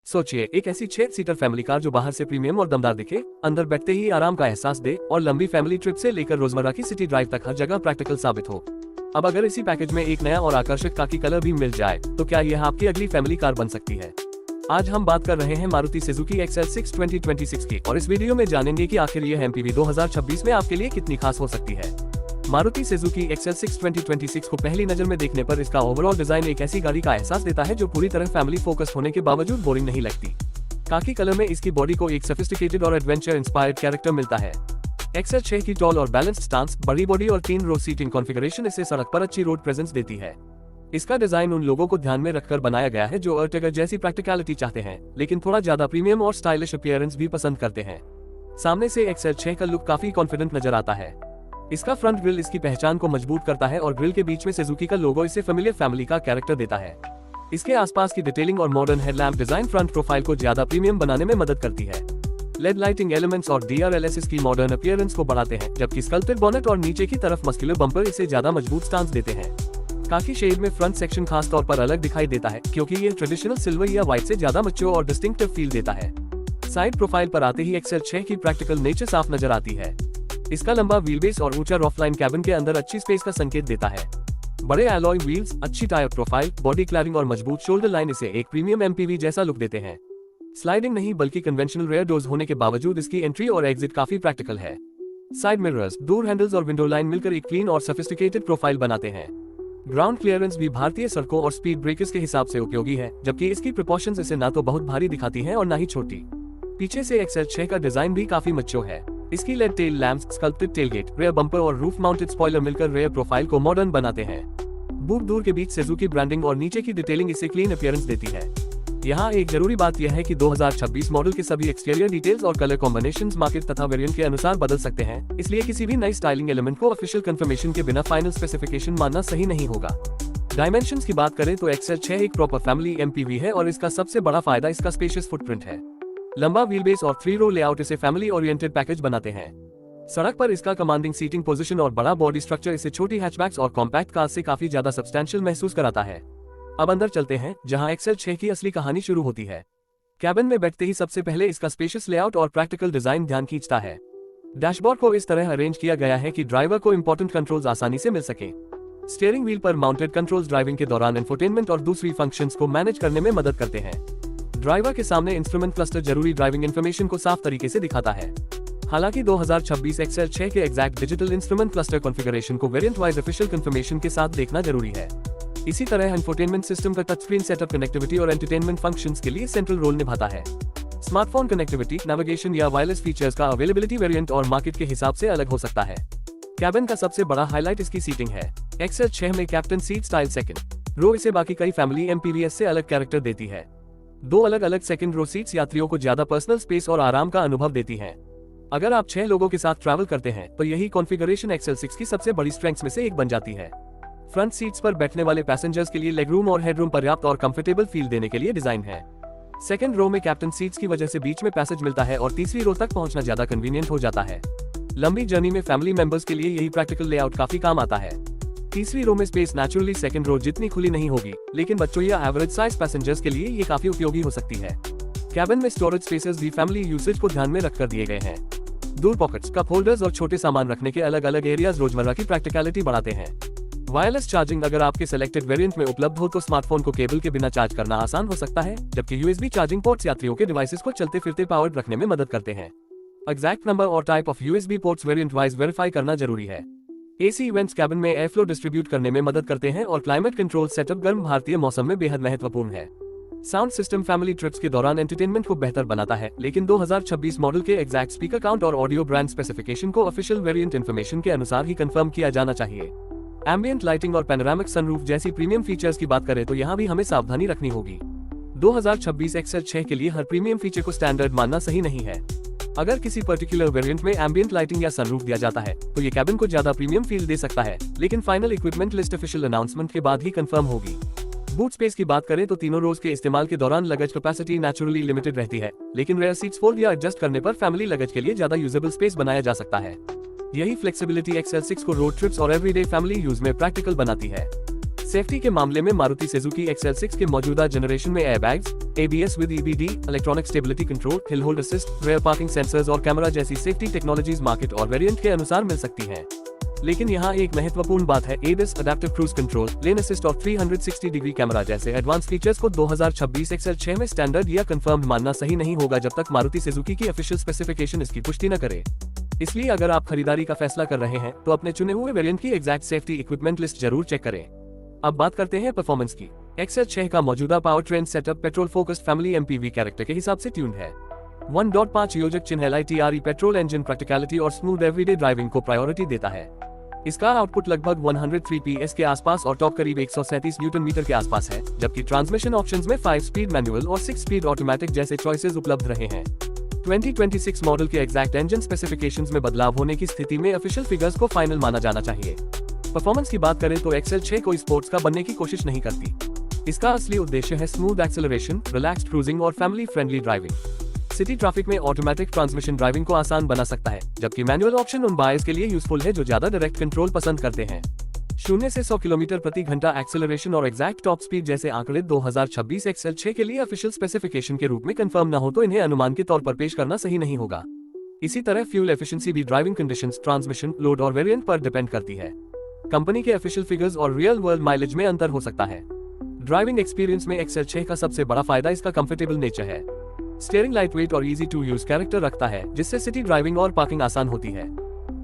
सोचिए, एक ऐसी 6 सीटर फैमिली कार जो बाहर से प्रीमियम और दमदार दिखे, अंदर बैठते ही आराम का एहसास दे और लंबी फैमिली ट्रिप से लेकर रोजमर्रा की सिटी ड्राइव तक हर जगह प्रैक्टिकल साबित हो। अब अगर इसी पैकेज में एक नया और आकर्षक खाकी कलर भी मिल जाए तो क्या यह आपकी अगली फैमिली कार बन सकती है। आज हम बात कर रहे हैं मारुति सुजुकी XL6 2026 की, और इस वीडियो में जानेंगे कि आखिर यह MPV 2026 में आपके लिए कितनी खास हो सकती है। मारुति सुजुकी XL6 2026 को पहली नजर में देखने पर इसका ओवरऑल डिजाइन एक ऐसी गाड़ी का एहसास देता है जो पूरी तरह फैमिली फोकस होने के बावजूद बोरिंग नहीं लगती। खाकी कलर में इसकी बॉडी को एक सोफिस्टिकेटेड और एडवेंचर इंस्पायर्ड कैरेक्टर मिलता है। XL6 की टॉल और बैलेंस्ड स्टांस, बड़ी बॉडी और 3 रो सीटिंग कॉन्फ़िगरेशन इसे सड़क पर अच्छी रोड प्रेजेंस देती है। इसका डिजाइन उन लोगों को ध्यान में रखकर बनाया गया है जो अर्टिगा जैसी प्रैक्टिकलिटी चाहते हैं, लेकिन थोड़ा ज्यादा प्रीमियम और स्टाइलिश अपीयरेंस भी पसंद करते हैं। सामने से XL6 का लुक काफी कॉन्फिडेंट नजर आता है। इसका फ्रंट ग्रिल इसकी पहचान को मजबूत करता है और ग्रिल के बीच में सुजुकी का लोगो इसे फेमिलियर फैमिली का कैरेक्टर देता है। इसके आसपास की डिटेलिंग और modern headlamp design front profile को ज्यादा प्रीमियम बनाने में मदद करती है। लेड लाइटिंग एलिमेंट्स और DRLS इसकी मॉडर्न अपीयरेंस को बढ़ाते हैं, जबकि स्कल्प्टेड बोनेट और नीचे की तरफ मस्कुलर बम्पर इसे ज्यादा मजबूत स्टांस देते हैं। खाकी शेड में फ्रंट सेक्शन खास तौर पर अलग दिखाई देता है क्योंकि ये ट्रेडिशनल सिल्वर या व्हाइट से ज्यादा मैच्योर और डिस्टिंक्टिव फील देता है। साइड प्रोफाइल पर आते ही XL6 की प्रैक्टिकल नेचर साफ नजर आती है। इसका लंबा व्हीलबेस और ऊंचा रॉफलाइन कैबिन के अंदर अच्छी स्पेस का संकेत देता है। बड़े एलॉय व्हील्स, अच्छी टायर प्रोफाइल, बॉडी क्लैरिंग और मजबूत शोल्डर लाइन इसे एक प्रीमियम MPV जैसा लुक देते हैं। स्लाइडिंग नहीं बल्कि कन्वेंशनल रेयर डोर्स होने के बावजूद इसकी एंट्री और एग्जिट काफी प्रैक्टिकल है। साइड मिरर्स, डोर हैंडल्स और विंडो लाइन मिलकर एक क्लीन और सोफिस्टिकेटेड प्रोफाइल बनाते हैं। ग्राउंड क्लियरेंस भी भारतीय सड़कों और स्पीड ब्रेकर्स के हिसाब से उपयोगी है, जबकि इसकी प्रोपोर्शंस इसे ना तो बहुत भारी दिखाती हैं और ना ही छोटी। पीछे से XL6 का डिजाइन भी काफी मैच्योर है। इसकी LED tail lamps, sculpted tailgate, rear bumper और रूफ माउंटेड स्पॉइलर मिलकर रेयर प्रोफाइल को मॉडर्न बनाते हैं। बूट दूर के बीच सुजुकी ब्रांडिंग और नीचे की डिटेलिंग इसे क्लीन अपीयरेंस देती है। यहाँ एक जरूरी बात यह है कि 2026 मॉडल के सभी एक्सटीरियर डिटेल्स और कलर कॉम्बिनेशंस मार्केट तथा वेरिएंट के अनुसार बदल सकते हैं, इसलिए किसी भी नई स्टाइलिंग एलिमेंट को ऑफिशियल कंफर्मेशन के बिना फाइनल स्पेसिफिकेशन मानना सही नहीं होगा। डायमेंशंस की बात करें तो XL6 एक प्रॉपर फैमिली MPV है और इसका सबसे बड़ा फायदा इसका स्पेशियस फुटप्रिंट है। लंबा व्हीलबेस और 3 रो लेआउट इसे फैमिली ओरिएंटेड पैकेज बनाते हैं। सड़क पर इसका कमांडिंग सीटिंग पोजीशन और बड़ा बॉडी स्ट्रक्चर इसे छोटी हैचबैक्स और कॉम्पैक्ट कार से काफी ज्यादा सब्सटैंशियल महसूस कराता है। अब अंदर चलते हैं, जहां XL6 की असली कहानी शुरू होती है। कैबिन में बैठते ही सबसे पहले इसका स्पेशियस लेआउट और प्रैक्टिकल डिजाइन ध्यान खींचता है। डैशबोर्ड को इस तरह अरेंज किया गया है कि ड्राइवर को इंपॉर्टेंट कंट्रोल्स आसानी से मिल सके। स्टीयरिंग व्हील पर माउंटेड कंट्रोल्स ड्राइविंग के दौरान इंफोटेनमेंट और दूसरी फंक्शंस को मैनेज करने में मदद करते हैं। ड्राइवर के सामने इंस्ट्रूमेंट क्लस्टर जरूरी ड्राइविंग इंफॉर्मेशन को साफ तरीके से दिखाता है। हालांकि 2026 XL6 के exact digital instrument cluster configuration को वेरिएंट वाइज ऑफिशियल कंफर्मेशन के साथ देखना जरूरी है। इसी तरह इंफोटेनमेंट सिस्टम का टच स्क्रीन सेटअप कनेक्टिविटी और एंटरटेनमेंट फंक्शंस के लिए सेंट्रल रोल निभाता है। स्मार्टफोन कनेक्टिविटी, नेविगेशन या वायरलेस फीचर्स का अवेलेबिलिटी वेरिएंट और मार्केट के हिसाब से अलग हो सकता है। कैबिन का सबसे बड़ा हाईलाइट इसकी सीटिंग है। XL6 में captain seat style second row इसे बाकी कई फैमिली MPVs से अलग कैरेक्टर देती है। 2 अलग अलग सेकंड रो सीट्स यात्रियों को ज्यादा पर्सनल स्पेस और आराम का अनुभव देती हैं। अगर आप 6 लोगों के साथ ट्रैवल करते हैं तो यही कॉन्फ़िगरेशन XL6 की सबसे बड़ी स्ट्रेंथ्स में से एक बन जाती है। फ्रंट सीट्स पर बैठने वाले पैसेंजर्स के लिए लेग रूम और हेडरूम पर्याप्त और कंफर्टेबल फील देने के लिए डिजाइन है। सेकंड रो में कैप्टन सीट्स की वजह से बीच में पैसेज मिलता है और तीसरी रो तक पहुंचना ज्यादा कन्वीनियंट हो जाता है। लंबी जर्नी में फैमिली मेंबर्स के लिए यही प्रैक्टिकल लेआउट काफी काम आता है। तीसरी रो में स्पेस नेचुरली सेकंड रो जितनी खुली नहीं होगी, लेकिन बच्चों या एवरेज साइज पैसेंजर्स के लिए ये काफी उपयोगी हो सकती है। कैबिन में स्टोरेज स्पेसेस भी फैमिली यूसेज को ध्यान में रखकर दिए गए हैं। दूर पॉकेट्स, कप होल्डर्स और छोटे सामान रखने के अलग अलग एरियाज रोजमर्रा की प्रैक्टिकलिटी बढ़ाते हैं। वायरलेस चार्जिंग अगर आपके सेलेक्टेड वेरिएंट में उपलब्ध हो तो स्मार्टफोन को केबल के बिना चार्ज करना आसान हो सकता है, जबकि USB चार्जिंग पोर्ट्स यात्रियों के डिवाइसेस को चलते फिरते पावर्ड रखने में मदद करते हैं। एग्जैक्ट नंबर और type of USB ports variant wise verify करना जरूरी है। AC इवेंट्स कैबिन में एयर फ्लो डिस्ट्रीब्यूट करने में मदद करते हैं और क्लाइमेट कंट्रोल सेटअप गर्म भारतीय मौसम में बेहद महत्वपूर्ण है। साउंड सिस्टम फैमिली ट्रिप्स के दौरान एंटरटेनमेंट को बेहतर बनाता है, लेकिन 2026 मॉडल के एग्जैक्ट स्पीकर काउंट और ऑडियो ब्रांड स्पेसिफिकेशन को ऑफिशियल वेरिएंट इंफॉर्मेशन के अनुसार ही कंफर्म किया जाना चाहिए। एम्बिएंट लाइटिंग और पैनोरामिक सनरूफ जैसी प्रीमियम फीचर्स की बात करें तो यहाँ भी हमें सावधानी रखनी होगी। 2026 XL6 के लिए हर प्रीमियम फीचर को स्टैंडर्ड मानना सही नहीं है। अगर किसी पर्टिकुलर वेरिएंट में एम्बिएंट लाइटिंग या सनरूफ दिया जाता है तो ये कैबिन को ज्यादा प्रीमियम फील दे सकता है, लेकिन final equipment list official announcement के बाद ही कंफर्म होगी। बूट स्पेस की बात करें तो तीनों रोज के इस्तेमाल के दौरान लगेज कैपेसिटी नेचुरली लिमिटेड रहती है, लेकिन रेयर सीट्स फोल्ड या एडजस्ट करने पर फैमिली लगेज के लिए ज्यादा यूजेबल स्पेस बनाया जा सकता है। यही फ्लेक्सिबिलिटी XL6 को रोड ट्रिप्स और एवरीडे फैमिली यूज में प्रैक्टिकल बनाती है। सेफ्टी के मामले में मारुति सुजुकी XL6 के मौजूदा जनरेशन में airbags, ABS with EBD, electronic stability control, hill hold assist, rare parking sensors और कैमरा जैसी सेफ्टी टेक्नोलॉजीज मार्केट और वेरिएंट के अनुसार मिल सकती हैं। लेकिन यहाँ एक महत्वपूर्ण बात है, ADAS, अडैप्टिव क्रूज कंट्रोल, लेन असिस्ट और 360 डिग्री कैमरा जैसे एडवांस फीचर्स को 2026 XL6 में स्टैंडर्ड या कंफर्म्ड मानना सही नहीं होगा जब तक मारुति सुजुकी की ऑफिशियल स्पेसिफिकेशन इसकी पुष्टि न करे। इसलिए अगर आप खरीदारी का फैसला कर रहे हैं तो अपने चुने हुए वेरिएंट की एग्जैक्ट सेफ्टी इक्विपमेंट लिस्ट जरूर चेक करें। अब बात करते हैं परफॉर्मेंस की। XL6 का मौजूदा power train setup petrol focused family MPV character के हिसाब से ट्यून्ड है। 1.5 योजक चिन्ह LITRE पेट्रोल इंजन प्रैक्टिकलिटी और स्मूथ एवरीडे ड्राइविंग को प्रायोरिटी देता है। इसका आउटपुट लगभग 103 PS के आसपास और टॉर्क करीब 137 न्यूटन मीटर के आसपास है, जबकि ट्रांसमिशन ऑप्शंस में 5 स्पीड मैनुअल और 6 स्पीड ऑटोमेटिक जैसे चॉइसेस उपलब्ध रहे हैं। 2026 मॉडल के एग्जैक्ट इंजन स्पेसिफिकेशंस में बदलाव होने की स्थिति में ऑफिशियल फिगर्स को फाइनल माना जाना चाहिए। परफॉर्मेंस की बात करें तो XL6 कोई स्पोर्ट्स का बनने की कोशिश नहीं करती। इसका असली उद्देश्य है स्मूथ एक्सेलरेशन, रिलैक्स्ड क्रूजिंग और family friendly driving. City traffic में ऑटोमेटिक ट्रांसमिशन ड्राइविंग को आसान बना सकता है, जबकि मैनुअल ऑप्शन उन बायर्स के लिए यूजफुल है जो ज्यादा डायरेक्ट कंट्रोल पसंद करते हैं। 0 से 100 किलोमीटर प्रति घंटा एक्सेलरेशन और एग्जैक्ट टॉप स्पीड जैसे आंकड़े 2026 XL6 के लिए ऑफिशियल स्पेसिफिकेशन के रूप में कंफर्म न हो तो इन्हें अनुमान के तौर पर पेश करना सही नहीं होगा। इसी तरह फ्यूल एफिशिएंसी भी ड्राइविंग कंडीशंस, ट्रांसमिशन, लोड और वेरिएंट पर डिपेंड करती है। कंपनी के ऑफिशियल फिगर्स और रियल वर्ल्ड माइलेज में अंतर हो सकता है। ड्राइविंग एक्सपीरियंस में XL6 का सबसे बड़ा फायदा इसका कंफर्टेबल नेचर है। स्टीयरिंग लाइटवेट और इजी टू यूज कैरेक्टर रखता है, जिससे सिटी ड्राइविंग और पार्किंग आसान होती है।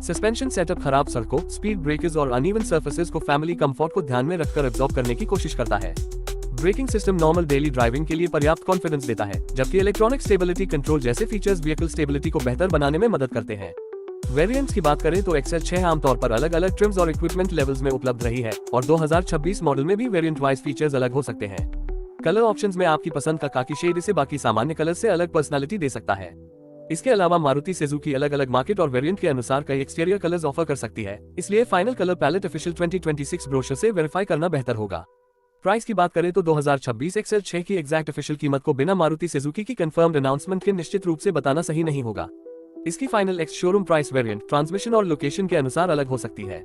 सस्पेंशन सेटअप खराब सड़कों, स्पीड ब्रेकर्स और अनइवन सर्फेसेस को फैमिली कंफर्ट को ध्यान में रखकर एब्जॉर्ब करने की कोशिश करता है। Braking system normal daily driving के लिए पर्याप्त कॉन्फिडेंस देता है, जबकि इलेक्ट्रॉनिक स्टेबिलिटी कंट्रोल जैसे फीचर्स व्हीकल स्टेबिलिटी को बेहतर बनाने में मदद करते हैं। वेरिएंट्स की बात करें तो XL6 आमतौर पर अलग अलग ट्रिम्स और इक्विपमेंट लेवल्स में उपलब्ध रही है और 2026 मॉडल में भी वेरिएंट वाइज फीचर्स अलग हो सकते हैं। कलर ऑप्शंस में आपकी पसंद का काकी शेड इसे बाकी सामान्य कलर से अलग पर्सनालिटी दे सकता है। इसके अलावा मारुति सुजुकी अलग अलग मार्केट और वेरिएंट के अनुसार कई एक्सटीरियर कलर्स ऑफर कर सकती है, इसलिए final colour palette official 2026 brochure से वेरीफाई करना बेहतर होगा। प्राइस की बात करें तो 2026 XL6 की एग्जैक्ट ऑफिशियल कीमत को बिना मारुति सुजुकी की कंफर्म्ड अनाउंसमेंट के निश्चित रूप से बताना सही नहीं होगा। इसकी final ex showroom price variant, transmission और लोकेशन के अनुसार अलग हो सकती है।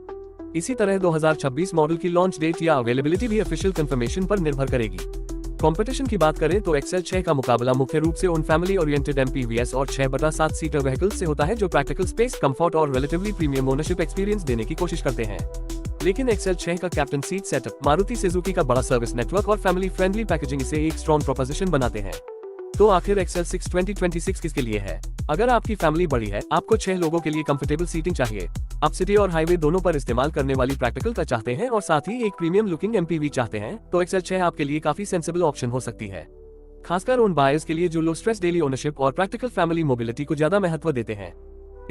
इसी तरह 2026 मॉडल की लॉन्च डेट या अवेलेबिलिटी भी ऑफिशियल कंफर्मेशन पर निर्भर करेगी। कंपटीशन की बात करें तो XL6 का मुकाबला मुख्य रूप से उन फैमिली ओरिएंटेड MPVs और 6/7 सीटर व्हीकल्स से होता है जो प्रैक्टिकल स्पेस, कंफर्ट और रिलेटिवली प्रीमियम ओनरशिप एक्सपीरियंस देने की कोशिश करते हैं। लेकिन XL6 का captain seat setup, Maruti Suzuki का बड़ा सर्विस नेटवर्क और फैमिली फ्रेंडली पैकेजिंग इसे एक स्ट्रॉन्ग प्रोपोजिशन बनाते हैं। तो आखिर XL6 2026 किसके लिए है? अगर आपकी फैमिली बड़ी है, आपको 6 लोगों के लिए कंफर्टेबल सीटिंग चाहिए, आप सिटी और हाईवे दोनों पर इस्तेमाल करने वाली प्रैक्टिकल टच चाहते हैं और साथ ही एक प्रीमियम लुकिंग MPV चाहते हैं, तो XL6 आपके लिए काफी सेंसिबल ऑप्शन हो सकती है। खासकर उन बायर्स के लिए जो लो स्ट्रेस डेली ओनरशिप और प्रैक्टिकल फैमिली मोबिलिटी को ज्यादा महत्व देते हैं।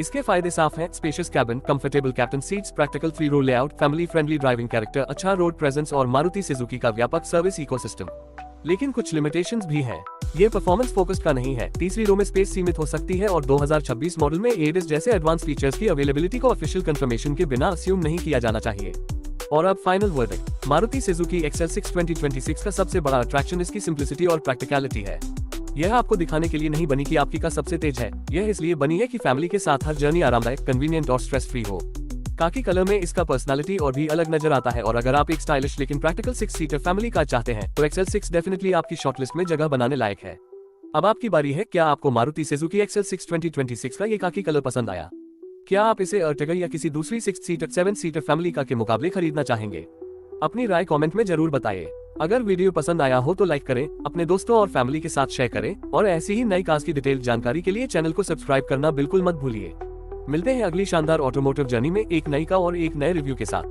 इसके फायदे साफ हैं: spacious cabin, comfortable captain seats, practical 3 row layout, family friendly driving character, अच्छा रोड प्रेजेंस और मारुति सुजुकी का व्यापक सर्विस इकोसिस्टम। लेकिन कुछ लिमिटेशंस भी हैं। ये परफॉर्मेंस फोकस्ड का नहीं है, तीसरी रो में स्पेस सीमित हो सकती है और 2026 मॉडल में ADAS जैसे एडवांस फीचर्स की अवेलेबिलिटी को ऑफिशियल कंफर्मेशन के बिना अस्यूम नहीं किया जाना चाहिए। और अब final verdict, Maruti Suzuki XL6 2026 का सबसे बड़ा अट्रैक्शन इसकी सिंप्लिसिटी और प्रैक्टिकलिटी है। यह आपको दिखाने के लिए नहीं बनी कि आपकी कार सबसे तेज है, यह इसलिए बनी है कि फैमिली के साथ हर जर्नी आरामदायक, कन्वीनियंट और स्ट्रेस फ्री हो। काकी कलर में इसका पर्सनालिटी और भी अलग नजर आता है और अगर आप एक स्टाइलिश लेकिन प्रैक्टिकल 6 सीटर फैमिली कार चाहते हैं तो XL6 डेफिनेटली आपकी शॉर्टलिस्ट में जगह बनाने लायक है। अब आपकी बारी है, क्या आपको मारुति सुजुकी XL6 2026 का ये काकी कलर पसंद आया? क्या आप इसे अर्टिगा या किसी दूसरी 6 सीटर 7 सीटर फैमिली कार के मुकाबले खरीदना चाहेंगे? अपनी राय कमेंट में जरूर बताइए। अगर वीडियो पसंद आया हो तो लाइक करें, अपने दोस्तों और फैमिली के साथ शेयर करें और ऐसी ही नई कार्स की डिटेल जानकारी के लिए चैनल को सब्सक्राइब करना बिल्कुल मत भूलिए। मिलते हैं अगली शानदार ऑटोमोटिव जर्नी में एक नई कार और एक नए रिव्यू के साथ।